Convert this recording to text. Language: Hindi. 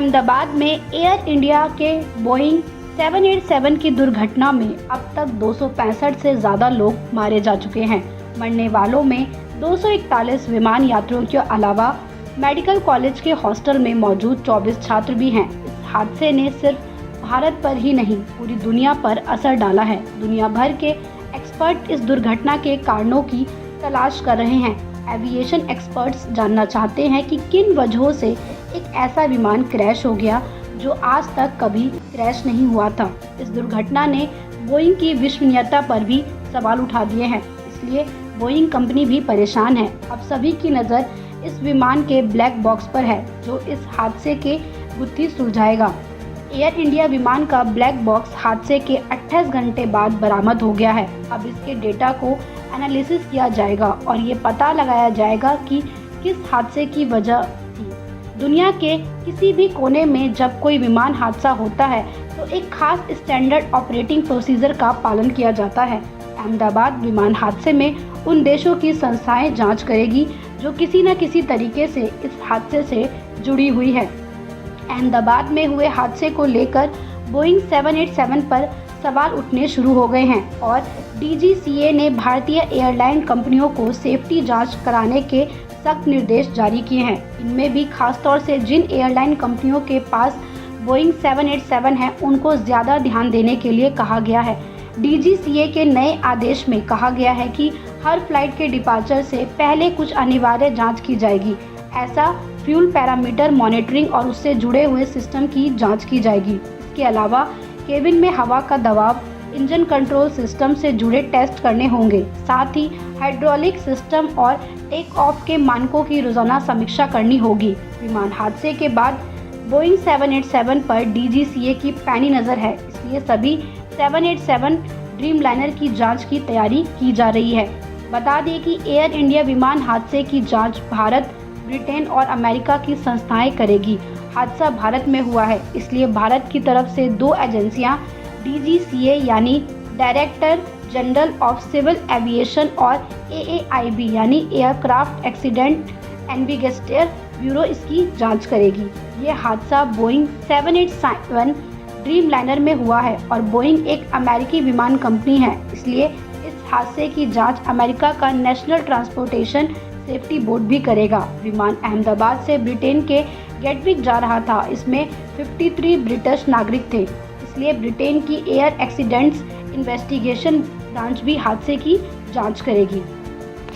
अहमदाबाद में एयर इंडिया के बोइंग 787 की दुर्घटना में अब तक 265 से ज़्यादा लोग मारे जा चुके हैं। मरने वालों में 241 विमान यात्रियों के अलावा मेडिकल कॉलेज के हॉस्टल में मौजूद 24 छात्र भी हैं। इस हादसे ने सिर्फ भारत पर ही नहीं पूरी दुनिया पर असर डाला है। दुनिया भर के एक्सपर्ट इस दुर्घटना के कारणों की तलाश कर रहे हैं। एविएशन एक्सपर्ट्स जानना चाहते हैं कि किन वजहों से एक ऐसा विमान क्रैश हो गया जो आज तक कभी क्रैश नहीं हुआ था। इस दुर्घटना ने बोइंग की विश्वसनीयता पर भी सवाल उठा दिए हैं, इसलिए बोइंग कंपनी भी परेशान है। अब सभी की नज़र इस विमान के ब्लैक बॉक्स पर है जो इस हादसे के गुत्थी सुलझाएगा। एयर इंडिया विमान का ब्लैक बॉक्स हादसे के 28 घंटे बाद बरामद हो गया है। अब इसके डेटा को एनालिसिस किया जाएगा और ये पता लगाया जाएगा कि किस हादसे की वजह थी। दुनिया के किसी भी कोने में जब कोई विमान हादसा होता है तो एक खास स्टैंडर्ड ऑपरेटिंग प्रोसीजर का पालन किया जाता है। अहमदाबाद विमान हादसे में उन देशों की संस्थाएं जांच करेगी जो किसी न किसी तरीके से इस हादसे से जुड़ी हुई है। अहमदाबाद में हुए हादसे को लेकर बोइंग 787 पर सवाल उठने शुरू हो गए हैं और DGCA ने भारतीय एयरलाइन कंपनियों को सेफ्टी जांच कराने के सख्त निर्देश जारी किए हैं। इनमें भी खासतौर से जिन एयरलाइन कंपनियों के पास बोइंग 787 है उनको ज़्यादा ध्यान देने के लिए कहा गया है। DGCA के नए आदेश में कहा गया है कि हर फ्लाइट के डिपार्चर से पहले कुछ अनिवार्य जांच की जाएगी। ऐसा फ्यूल पैरामीटर मॉनिटरिंग और उससे जुड़े हुए सिस्टम की जांच की जाएगी। इसके अलावा केबिन में हवा का दबाव, इंजन कंट्रोल सिस्टम से जुड़े टेस्ट करने होंगे। साथ ही हाइड्रोलिक सिस्टम और टेक ऑफ के मानकों की रोजाना समीक्षा करनी होगी। विमान हादसे के बाद बोइंग 787 पर DGCA की पैनी नज़र है, इसलिए सभी 787 ड्रीमलाइनर की जांच की तैयारी की जा रही है। बता दें कि एयर इंडिया विमान हादसे की जांच भारत, ब्रिटेन और अमेरिका की संस्थाएं करेगी। हादसा भारत में हुआ है, इसलिए भारत की तरफ से 2 एजेंसियां DGCA यानी director general of civil aviation और AAIB यानी एयरक्राफ्ट एक्सीडेंट इन्वेस्टिगेशन ब्यूरो इसकी जांच करेगी। ये हादसा बोइंग 787 ड्रीमलाइनर में हुआ है और बोइंग एक अमेरिकी विमान कंपनी है, इसलिए इस हादसे की जांच अमेरिका का नेशनल ट्रांसपोर्टेशन सेफ्टी बोर्ड भी करेगा। विमान अहमदाबाद से ब्रिटेन के गेटविक जा रहा था। इसमें 53 ब्रिटिश नागरिक थे, इसलिए ब्रिटेन की एयर एक्सीडेंट्स इन्वेस्टिगेशन ब्रांच भी हादसे की जांच करेगी।